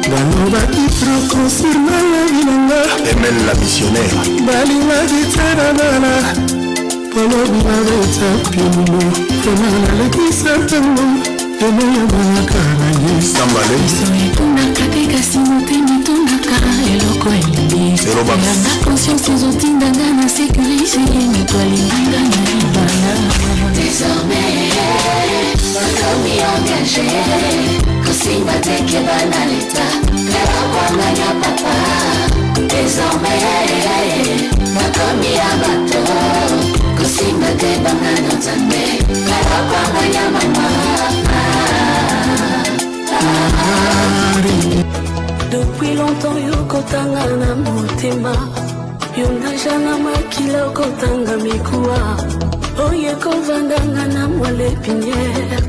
balobaki trop concerne la bilanga Emile la missionnaire balingaki tsananana polobi babeta pilulo koma nalekisa ntango emeyabanaka na ye Sambale etonaka te kasi motema etondaka eloko elingiyanga conscience ezotindanga na sécurité moto alinganga na libala désormais bakomi engagé kosimba teke bana leta elakwanganya papa désormais bakomi ya bato kosimba te bangana nzambe elakwanganya mama. Depuis longtemps yokotanga na motema yondajana makila okotanga mikuwa oye kovandanga na moelle pinière.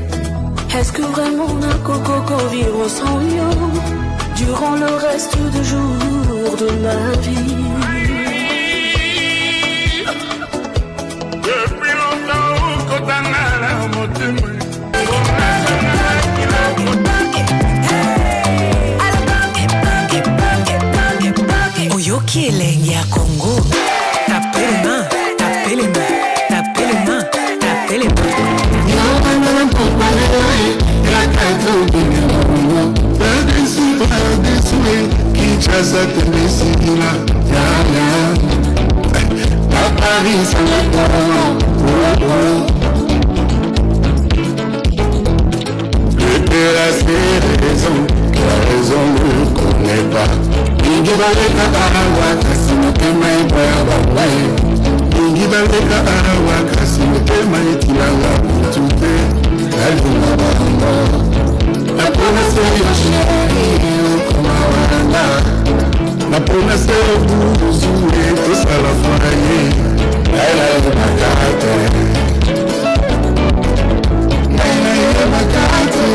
Est-ce que vraiment on a coco vivre sans yo durant le reste du jour de ma vie? Depuis longtemps yokotanga na motema Oyoki elenge ya Congo. Tapez les mains, tapez les mains, tapez les mains, tapez les mains. La raison ne connaît pas. Ingibaleka awa kasi motema ekwaya bawaye. Ingibaleka awa kasi motema etilanga mutu te. Alinga bango napona se yo sheri okoma wana. Napona se yo buzu etosala foye. Naila yebaka te. Naila yebaka te.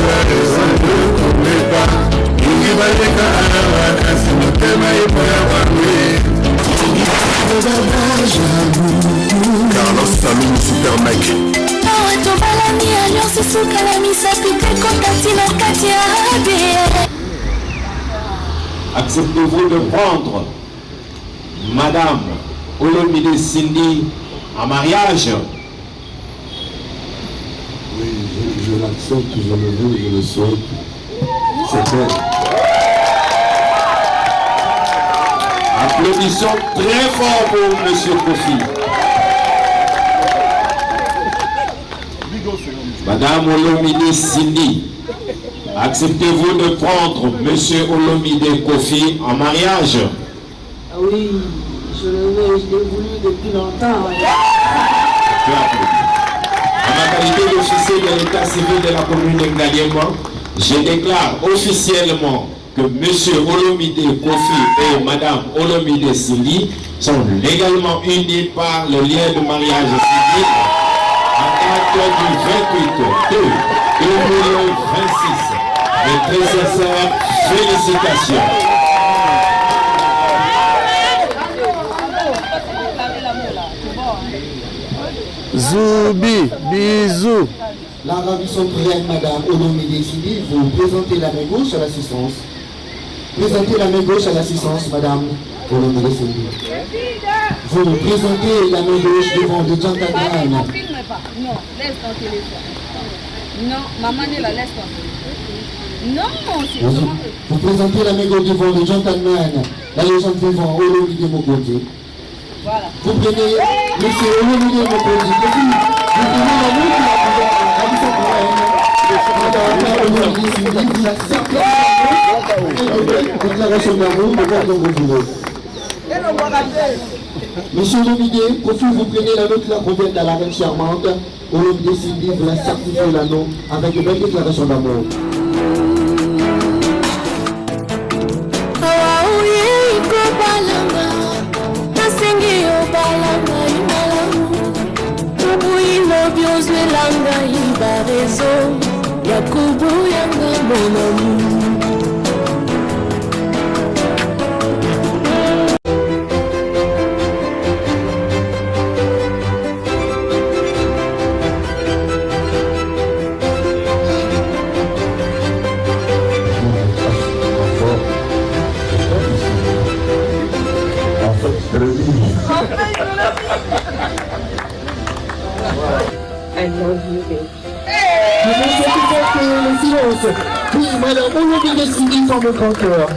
La raison ne connaît pas. Ingibaleka awa kasi motema ekwaya bawaye. Carlos Salou Super Mec. Awa tobalani alliance sukala misapite kontatina kati ya abe. Acceptez-vous de prendre Madame Olomide Cindy en mariage? Oui, je l'accepte, je le veux, je le souhaite. C'est elle. Applaudissons très fort pour Monsieur Kofi. Madame Olomide Cindy, acceptez-vous de prendre Monsieur Olomide Kofi en mariage? Ah oui, je l'ai voulu depuis longtemps. En ma qualité d'officier de l'état civil de la commune de Ngaliema, je déclare officiellement que M. Olomide Kofi et Mme Olomide Cindy sont légalement unis par le lien de mariage civil à date du 28/2/2026. Mes très sincères félicitations. Zoubi, bisous. La ravissante reine Madame Olomide Cindy, vous présentez la main gauche à l'assistance. Présentez la main gauche à l'assistance, Madame Olomide Cindy. Vous présentez la main gauche devant le gentleman. Non, filme pas. Non, laisse ton téléphone. Non, maman ne la laisse ton téléphone. Non, c'est vraiment... Vous présentez la main gauche devant le gentleman, la légende vivant Olomide Mokonzi. Voilà. Vous prenez Monsieur Olomide Mokonzi. Vous prenez la main qui a Madame Olomide Cindy, vous acceptez déclaration d'amour devant vos voulez. Monsieur Olomide, Kofi, vous prenez l'anneau qui la provient de la reine charmante. Olomide Cindy, vous la certifiez l'anneau avec une belle déclaration d'amour. Yakubu yanga mon amour. I love you, baby. Je vous souhaite le silence. Oui, madame, Olomide Cindy forme grand cœur.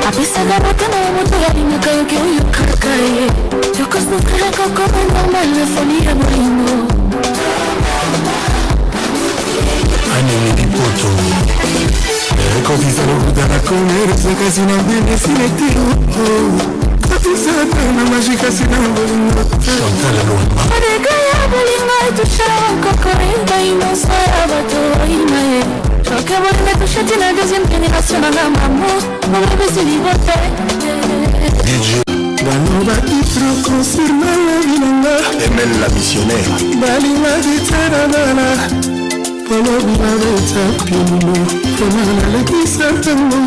apesaka motema ya moto yalingaka yoki oyo kaka ye tokosmokraka koma normal na fami ya bolingo anemi lipoto ekokisa lokutana komeresa kasi na benesi netiro atisaka na magi kasi na bolingo chantala lomba odeka ya bolingo etusha koko ebainosa ya bato oima ye choke bolingo etusha tina deuxième génération na nga mamo mobebesi libote bano batitro confirma la bilanga emel la missionnaire balinga ditera bana polo bilabeta pimulo pomala lekisa tango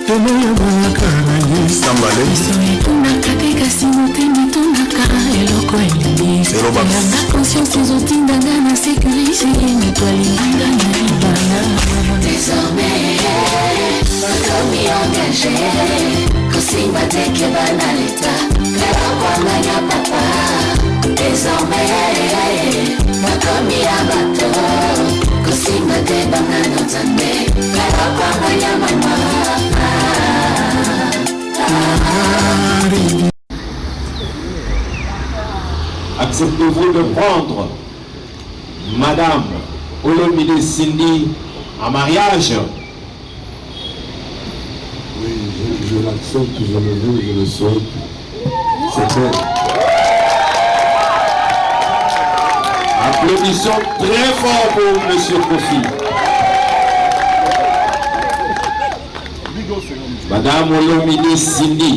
temoya bayakana ye sambale etunaka te kasi motema etunaka eloko elingi yanga conscience ezotindanga na sécurise moto alinganga na libala désormais nakomi engagé kosimba teke bana leta kalakwanganya papa désormais nakomi ya bato kosimba te bangana nzambe kalakwanganya mama. Acceptez-vous de prendre Madame Olomide Cindy en mariage? Oui, je l'accepte, je le veux, je le souhaite. C'est elle. Applaudissons très fort pour Monsieur Kofi. Madame Olomide Cindy,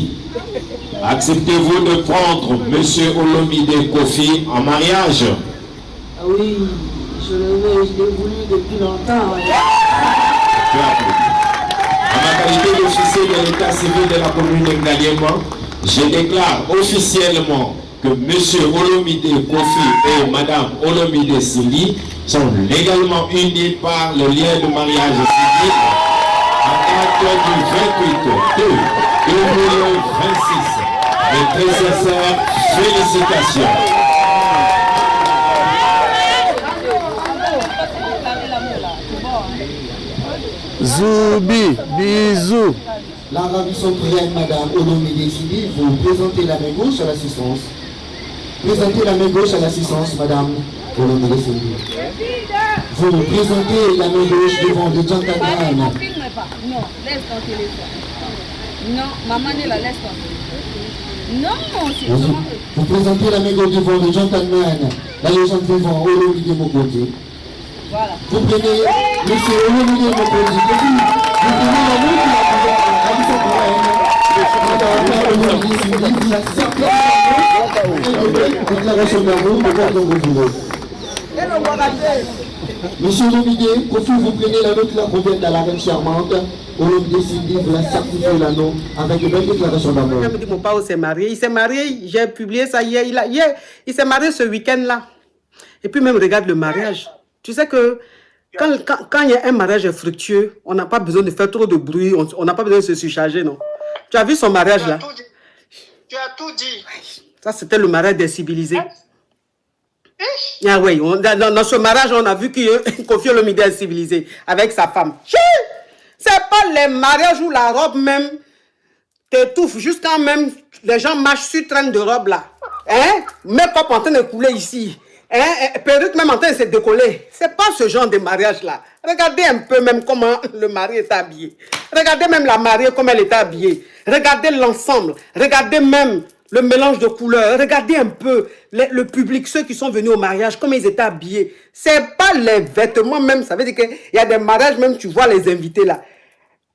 acceptez-vous de prendre Monsieur Olomide Kofi en mariage? Ah oui, je l'ai voulu depuis longtemps. En ma qualité d'officier de l'état civil de la commune de Ngaliema, je déclare officiellement que Monsieur Olomide Kofi et Madame Olomide Cindy sont légalement unis par le lien de mariage civil à date du 28 2026. Mes très sincères félicitations. Zoubi, bisous. La ravissante reine Madame Olomide Cindy, vous présentez la main gauche à l'assistance. Présentez la main gauche à l'assistance, Madame Olomide Cindy. Vous présentez la main gauche devant le gentleman. Non, filme pas. Non, laisse ton téléphone. Non, maman est là, laisse ton téléphone. Non, c'est Vous présentez la main gauche devant le gentleman, la légende vivant Olomide Mokoté. Voilà. Vous prenez Monsieur Olomide Mokoté. Vous prenez la main qui la ravissante reine. Madame Olomide Cindy, vous acceptez la déclaration d'amour de voir dont vous voulez. Monsieur Olomide, Kofi, vous prenez la note qui provient de la reine charmante. Olomide Cindy, vous la certifiez l'anneau avec une belle déclaration d'amour. Mon papa s'est marié. Il s'est marié, j'ai publié ça hier. Il s'est marié ce week-end-là. Et puis même, regarde le mariage. Tu sais que quand il y a un mariage fructueux, on n'a pas besoin de faire trop de bruit, on n'a pas besoin de se surcharger, non? Tu as vu son mariage là? Tu as tout dit. Ça, c'était le mariage des civilisés. Ah oui, dans ce mariage, on a vu que Kofi Olomide est civilisé avec sa femme. C'est pas les mariages où la robe même t'étouffe, juste quand même les gens marchent sur traîne de robe là. Hein? Make-up en train de couler ici. Hein? Perruque même en train de se décoller. C'est pas ce genre de mariage là. Regardez un peu même comment le mari est habillé. Regardez même la mariée comme elle est habillée. Regardez l'ensemble. Regardez même le mélange de couleurs. Regardez un peu le public, ceux qui sont venus au mariage, comment ils étaient habillés. C'est pas les vêtements même. Ça veut dire qu'il y a des mariages même, tu vois les invités là.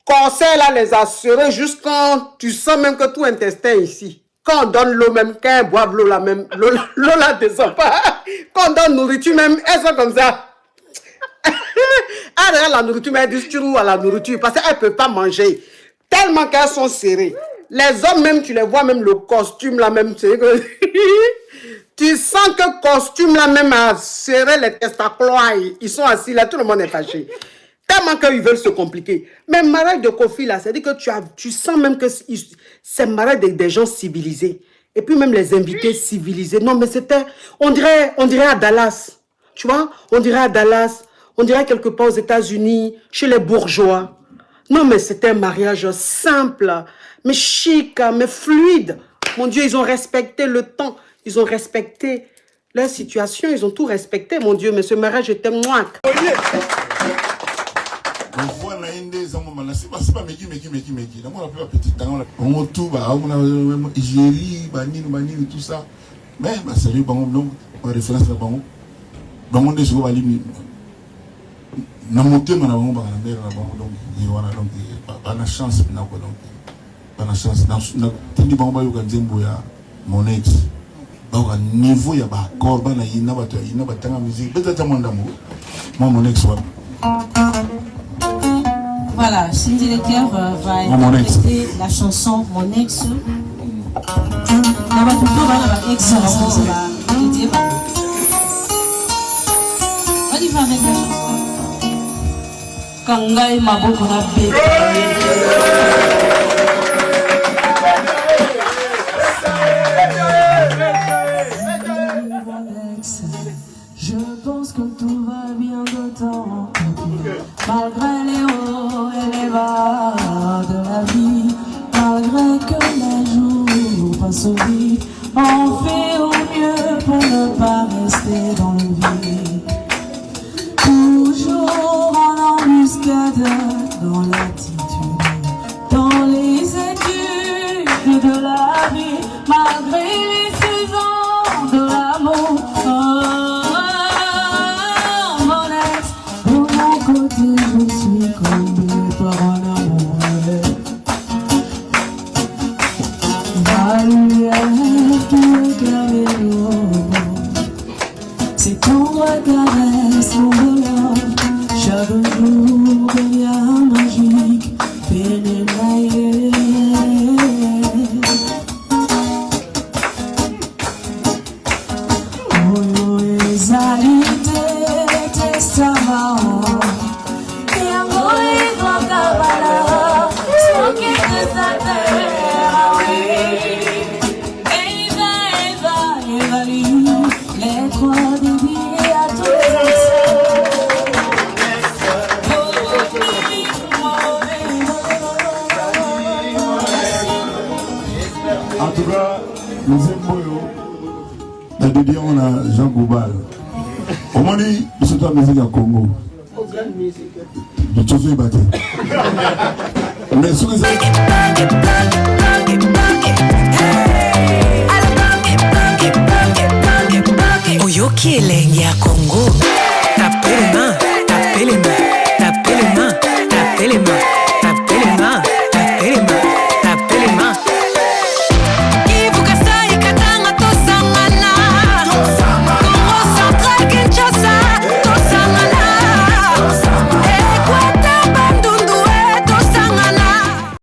Corset là, les assurer juste quand tu sens même que tout intestin ici. Quand on donne l'eau même, quand ils boivent l'eau là même, l'eau là descend pas. Quand on donne nourriture même, elles sont comme ça. Ah, regarde la nourriture, mais elle dit tu roules à la nourriture parce qu'elle ne peut pas manger. Tellement qu'elles sont serrées. Les hommes, même, tu les vois, même le costume là, même, tu sais, tu sens que costume là, même, a serré les testacles, ils sont assis là, tout le monde est fâché. Tellement qu'ils veulent se compliquer. Mais mariage de Kofi là, c'est-à-dire que tu sens même que c'est mariage des gens civilisés. Et puis même les invités civilisés. Non, mais c'était, on dirait à Dallas. Tu vois, on dirait à Dallas. On dirait quelque part aux États-Unis, chez les bourgeois. Non, mais c'était un mariage simple, mais chic, mais fluide. Mon Dieu, ils ont respecté le temps. Ils ont respecté leur situation. Ils ont tout respecté, mon Dieu. Mais ce mariage était moi. Tout ça. Mais c'est lui, référence là, bon, des choses na motema na bango bana mbera na bango donc yiwana donc bana chance na ko donc bana chance na tindi bango ba yoka nzembo ya mon ex donc niveau ya ba accord bana yina bato yina batanga musique peut-être mwanda mo moi mon ex wa voilà Cindy Leclerc va interpréter la chanson Mon ex na ba tout bana ba ex ba idée ba on y va avec la chanson Kangai maboko na beta. Je pense que tout va bien de temps, malgré les hauts et les bas de la vie, malgré que les jours passent vite, on fait au mieux pour ne pas rester dans le vide. Toujours en embuscade, dans l'attitude, dans les études de la vie, malgré les saisons de l'amour. Mon ex, de mon côté, je suis comblé par un amour. Ma lumière qui éclaire l'eau, c'est ton regard caresse mon bonheur. Chaque jour devient magique, pénétré. Oh, les alités, testament. Et un mot est dans ta valeur, sans qu'il te s'attère, oui. Et il va évaluer les trois déviés à tous les En tout cas, nous aimons la dédiée, on a Jean Goubal. Au moment où nous sommes en musique à Congo, nous sommes battus. Mais sous les Oyoki elenge ya Congo, tapema.